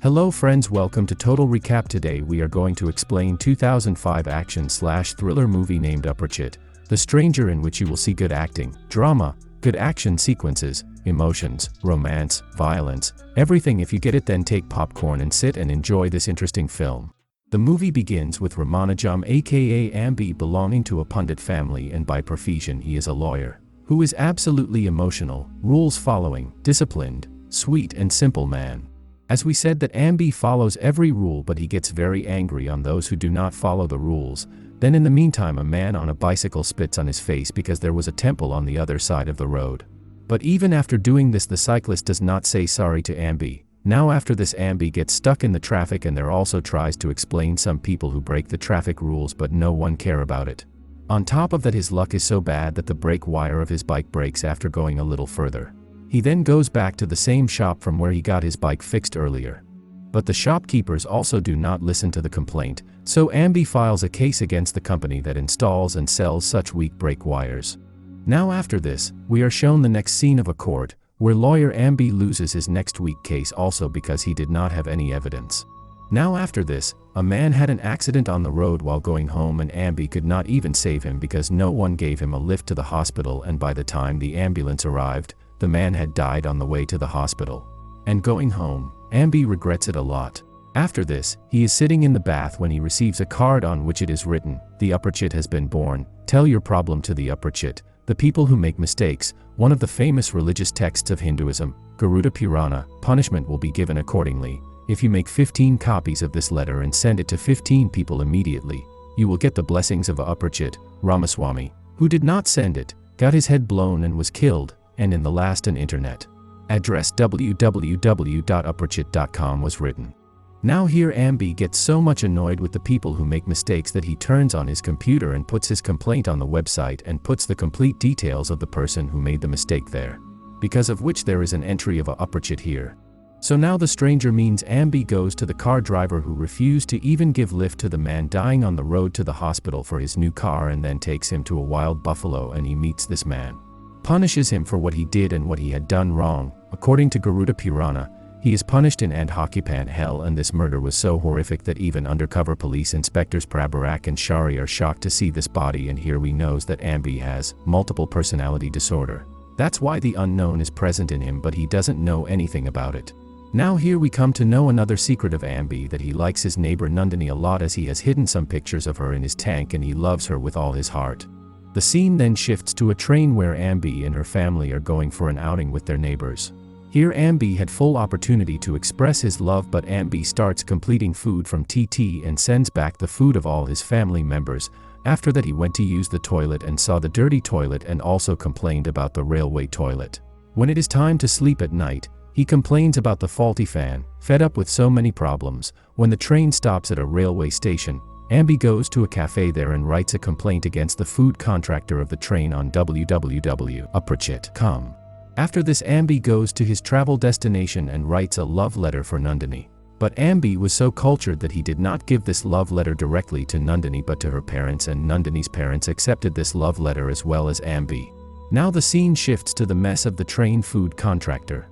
Hello friends, welcome to Total Recap. Today we are going to explain 2005 action/thriller movie named Aparichit, The Stranger, in which you will see good acting, drama, good action sequences, emotions, romance, violence, everything. If you get it, then take popcorn and sit and enjoy this interesting film. The movie begins with Ramanujam aka Ambi belonging to a Pandit family, and by profession he is a lawyer, who is absolutely emotional, rules following, disciplined, sweet and simple man. As we said that Ambi follows every rule, but he gets very angry on those who do not follow the rules. Then in the meantime a man on a bicycle spits on his face because there was a temple on the other side of the road. But even after doing this, the cyclist does not say sorry to Ambi. Now after this, Ambi gets stuck in the traffic, and there also tries to explain some people who break the traffic rules, but no one care about it. On top of that, his luck is so bad that the brake wire of his bike breaks after going a little further. He then goes back to the same shop from where he got his bike fixed earlier. But the shopkeepers also do not listen to the complaint, so Ambi files a case against the company that installs and sells such weak brake wires. Now after this, we are shown the next scene of a court, where lawyer Ambi loses his next weak case also because he did not have any evidence. Now after this, a man had an accident on the road while going home, and Ambi could not even save him because no one gave him a lift to the hospital, and by the time the ambulance arrived, the man had died on the way to the hospital. And going home, Ambi regrets it a lot. After this, he is sitting in the bath when he receives a card on which it is written, "The Aparichit has been born. Tell your problem to the Aparichit, the people who make mistakes." One of the famous religious texts of Hinduism, Garuda Purana. Punishment will be given accordingly. If you make 15 copies of this letter and send it to 15 people immediately, you will get the blessings of Aparichit. Ramaswamy, who did not send it, got his head blown and was killed. And in the last, an internet address www.aparichit.com was written. Now here Ambi gets so much annoyed with the people who make mistakes that he turns on his computer and puts his complaint on the website and puts the complete details of the person who made the mistake there, because of which there is an entry of Aparichit here. So now the stranger means Ambi goes to the car driver who refused to even give lift to the man dying on the road to the hospital for his new car, and then takes him to a wild buffalo, and he meets this man, punishes him for what he did and what he had done wrong. According to Garuda Purana, he is punished in Andhakipan hell, and this murder was so horrific that even undercover police inspectors Prabharak and Shari are shocked to see this body. And here we knows that Ambi has multiple personality disorder. That's why the unknown is present in him, but he doesn't know anything about it. Now here we come to know another secret of Ambi, that he likes his neighbor Nandini a lot, as he has hidden some pictures of her in his tank and he loves her with all his heart. The scene then shifts to a train where Ambi and her family are going for an outing with their neighbors. Here Ambi had full opportunity to express his love, but Ambi starts completing food from TT and sends back the food of all his family members. After that he went to use the toilet and saw the dirty toilet, and also complained about the railway toilet. When it is time to sleep at night, he complains about the faulty fan. Fed up with so many problems, when the train stops at a railway station, Ambi goes to a cafe there and writes a complaint against the food contractor of the train on www.aparichit.com. After this, Ambi goes to his travel destination and writes a love letter for Nandini. But Ambi was so cultured that he did not give this love letter directly to Nandini but to her parents, and Nandini's parents accepted this love letter as well as Ambi. Now the scene shifts to the mess of the train food contractor,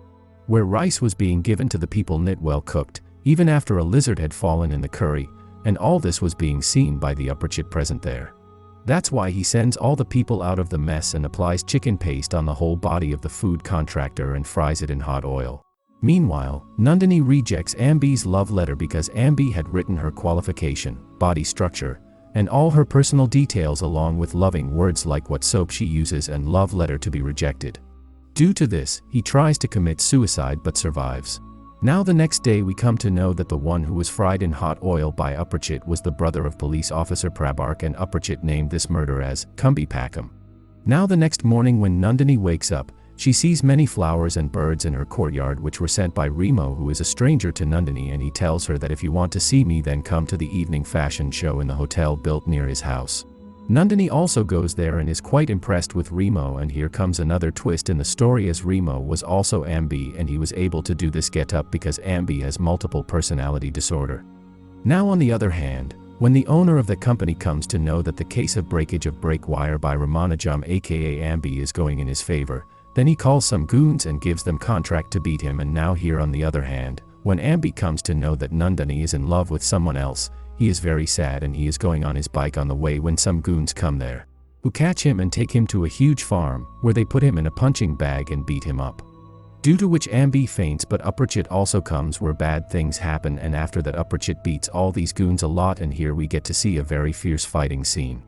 where rice was being given to the people not well cooked, even after a lizard had fallen in the curry. And all this was being seen by the Aparichit present there. That's why he sends all the people out of the mess and applies chicken paste on the whole body of the food contractor and fries it in hot oil. Meanwhile, Nandini rejects Ambi's love letter because Ambi had written her qualification, body structure, and all her personal details along with loving words like what soap she uses, and love letter to be rejected. Due to this, he tries to commit suicide but survives. Now the next day we come to know that the one who was fried in hot oil by Aparichit was the brother of police officer Prabharak, and Aparichit named this murder as Kumbi Pakam. Now the next morning when Nandini wakes up, she sees many flowers and birds in her courtyard which were sent by Remo, who is a stranger to Nandini, and he tells her that if you want to see me then come to the evening fashion show in the hotel built near his house. Nandini also goes there and is quite impressed with Remo, and here comes another twist in the story, as Remo was also Ambi and he was able to do this get-up because Ambi has multiple personality disorder. Now on the other hand, when the owner of the company comes to know that the case of breakage of brake wire by Ramanujam aka Ambi is going in his favor, then he calls some goons and gives them contract to beat him. And now here on the other hand, When Ambi comes to know that Nandini is in love with someone else, he is very sad and he is going on his bike on the way when some goons come there, who catch him and take him to a huge farm, where they put him in a punching bag and beat him up. Due to which Ambi faints, but Aparichit also comes where bad things happen, and after that Aparichit beats all these goons a lot, and here we get to see a very fierce fighting scene.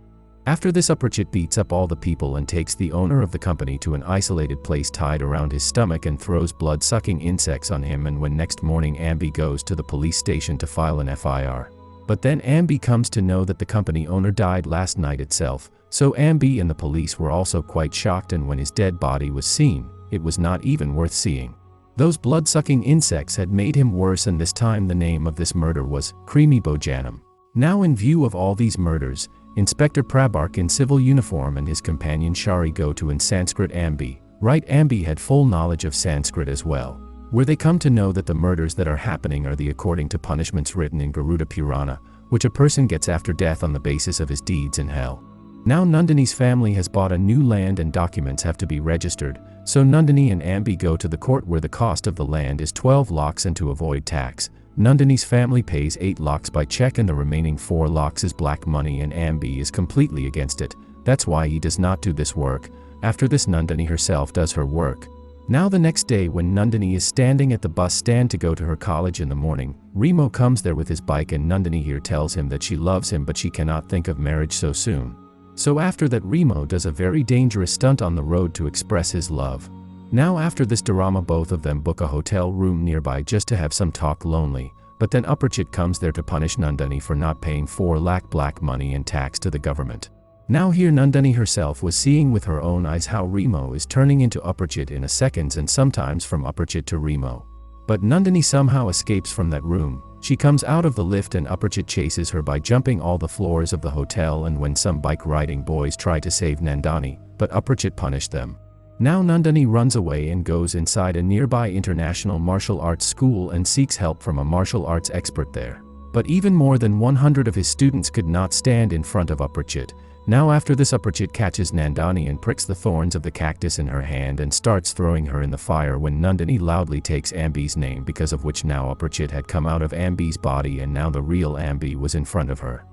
After this Aparichit beats up all the people and takes the owner of the company to an isolated place tied around his stomach and throws blood-sucking insects on him, and when next morning Ambi goes to the police station to file an FIR. But then Ambi comes to know that the company owner died last night itself, so Ambi and the police were also quite shocked, and when his dead body was seen, it was not even worth seeing. Those blood-sucking insects had made him worse, and this time the name of this murder was Creamy Bojanam. Now in view of all these murders, Inspector Prabark in civil uniform and his companion Shari go to in Sanskrit Ambi. Right, Ambi had full knowledge of Sanskrit as well, where they come to know that the murders that are happening are the according to punishments written in Garuda Purana, which a person gets after death on the basis of his deeds in hell. Now Nandini's family has bought a new land and documents have to be registered, so Nandini and Ambi go to the court where the cost of the land is 12 lakhs, and to avoid tax, Nandini's family pays 8 lakhs by check and the remaining 4 lakhs is black money, and Ambi is completely against it. That's why he does not do this work. After this Nandini herself does her work. Now the next day when Nandini is standing at the bus stand to go to her college in the morning, Remo comes there with his bike, and Nandini here tells him that she loves him but she cannot think of marriage so soon. So after that Remo does a very dangerous stunt on the road to express his love. Now after this drama both of them book a hotel room nearby just to have some talk lonely, but then Aparichit comes there to punish Nandini for not paying 4 lakh black money and tax to the government. Now here Nandini herself was seeing with her own eyes how Remo is turning into Aparichit in a seconds, and sometimes from Aparichit to Remo. But Nandini somehow escapes from that room. She comes out of the lift and Aparichit chases her by jumping all the floors of the hotel, and when some bike riding boys try to save Nandini, but Aparichit punished them. Now Nandini runs away and goes inside a nearby international martial arts school and seeks help from a martial arts expert there. But even more than 100 of his students could not stand in front of Aparichit. Now after this Aparichit catches Nandini and pricks the thorns of the cactus in her hand and starts throwing her in the fire, when Nandini loudly takes Ambi's name, because of which now Aparichit had come out of Ambi's body and now the real Ambi was in front of her.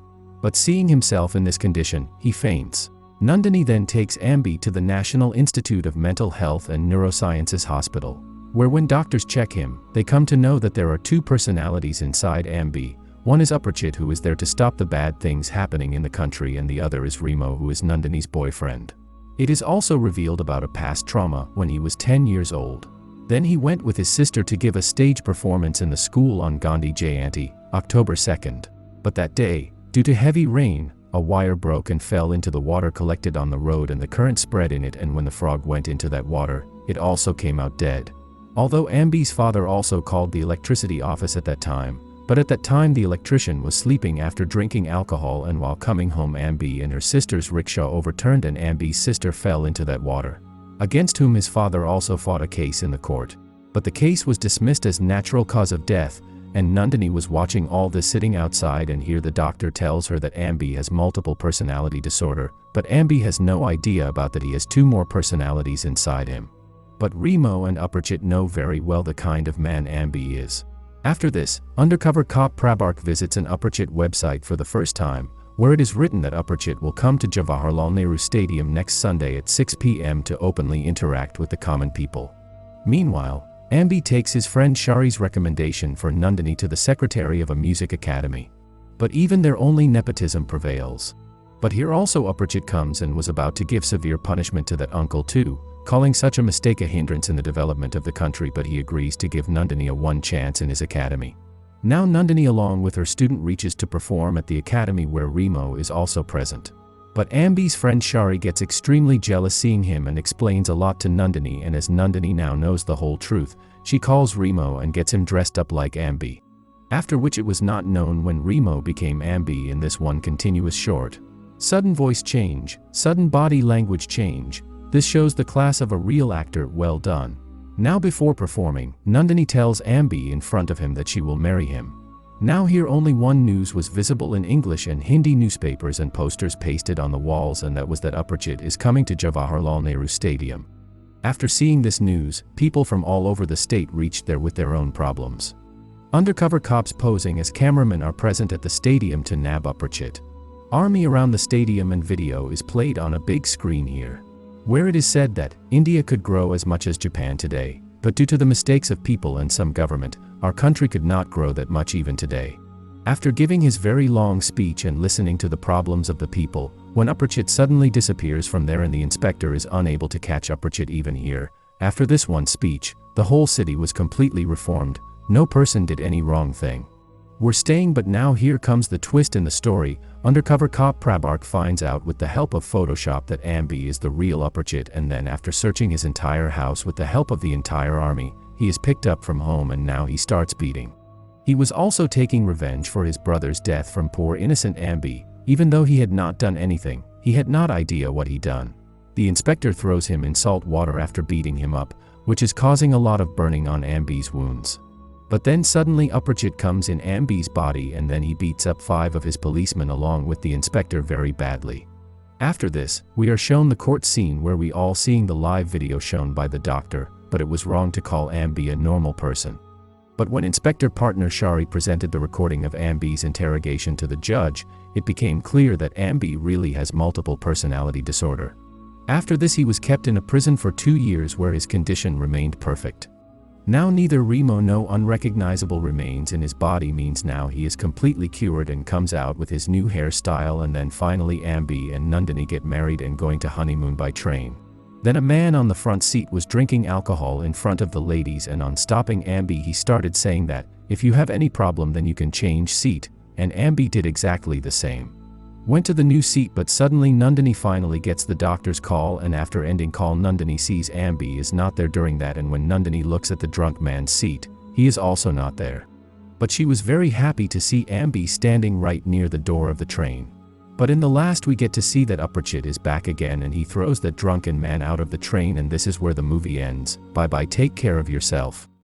But seeing himself in this condition, he faints. Nandini then takes Ambi to the National Institute of Mental Health and Neurosciences Hospital, where when doctors check him, they come to know that there are 2 personalities inside Ambi. One is Aparichit, who is there to stop the bad things happening in the country, and the other is Remo, who is Nandini's boyfriend. It is also revealed about a past trauma when he was 10 years old. Then he went with his sister to give a stage performance in the school on Gandhi Jayanti, October 2nd. But that day, due to heavy rain, a wire broke and fell into the water collected on the road, and the current spread in it, and when the frog went into that water, it also came out dead. Although Ambi's father also called the electricity office at that time, but at that time the electrician was sleeping after drinking alcohol, and while coming home Ambi and her sister's rickshaw overturned and Ambi's sister fell into that water, against whom his father also fought a case in the court. But the case was dismissed as natural cause of death, and Nandini was watching all this sitting outside, and here the doctor tells her that Ambi has multiple personality disorder, but Ambi has no idea about that he has 2 more personalities inside him. But Remo and Aparichit know very well the kind of man Ambi is. After this, undercover cop Prabark visits an Aparichit website for the first time, where it is written that Aparichit will come to Jawaharlal Nehru Stadium next Sunday at 6 p.m. to openly interact with the common people. Meanwhile, Ambi takes his friend Shari's recommendation for Nandini to the secretary of a music academy. But even there only nepotism prevails. But here also Aparichit comes and was about to give severe punishment to that uncle too, calling such a mistake a hindrance in the development of the country, but he agrees to give Nandini a 1 chance in his academy. Now Nandini along with her student reaches to perform at the academy where Remo is also present. But Ambi's friend Shari gets extremely jealous seeing him and explains a lot to Nandini, and as Nandini now knows the whole truth, she calls Remo and gets him dressed up like Ambi. After which it was not known when Remo became Ambi in this one continuous short. Sudden voice change, sudden body language change. This shows the class of a real actor. Well done. Now before performing, Nandini tells Ambi in front of him that she will marry him. Now here only one news was visible in English and Hindi newspapers and posters pasted on the walls, and that was that Aparichit is coming to Jawaharlal Nehru Stadium. After seeing this news, people from all over the state reached there with their own problems. Undercover cops posing as cameramen are present at the stadium to nab Aparichit. Army around the stadium and video is played on a big screen here, where it is said that India could grow as much as Japan today, but due to the mistakes of people and some government, our country could not grow that much even today. After giving his very long speech and listening to the problems of the people, when Aparichit suddenly disappears from there and the inspector is unable to catch Aparichit even here, after this one speech, the whole city was completely reformed. No person did any wrong thing. We're staying, but now here comes the twist in the story. Undercover cop Prabhark finds out with the help of Photoshop that Ambi is the real Aparichit, and then after searching his entire house with the help of the entire army, he is picked up from home and now he starts beating. He was also taking revenge for his brother's death from poor innocent Ambi. Even though he had not done anything, he had not idea what he done. The inspector throws him in salt water after beating him up, which is causing a lot of burning on Ambi's wounds. But then suddenly Aparichit comes in Ambi's body and then he beats up 5 of his policemen along with the inspector very badly. After this, we are shown the court scene where we all seeing the live video shown by the doctor, but it was wrong to call Ambi a normal person. But when Inspector Partner Shari presented the recording of Ambi's interrogation to the judge, it became clear that Ambi really has multiple personality disorder. After this he was kept in a prison for 2 years where his condition remained perfect. Now neither Remo no unrecognizable remains in his body means now he is completely cured and comes out with his new hairstyle, and then finally Ambi and Nandini get married and going to honeymoon by train. Then a man on the front seat was drinking alcohol in front of the ladies, and on stopping Ambi he started saying that, if you have any problem then you can change seat, and Ambi did exactly the same. Went to the new seat, but suddenly Nandini finally gets the doctor's call, and after ending call Nandini sees Ambi is not there during that, and when Nandini looks at the drunk man's seat, he is also not there. But she was very happy to see Ambi standing right near the door of the train. But in the last we get to see that Aparichit is back again and he throws that drunken man out of the train, and this is where the movie ends. Bye bye, take care of yourself.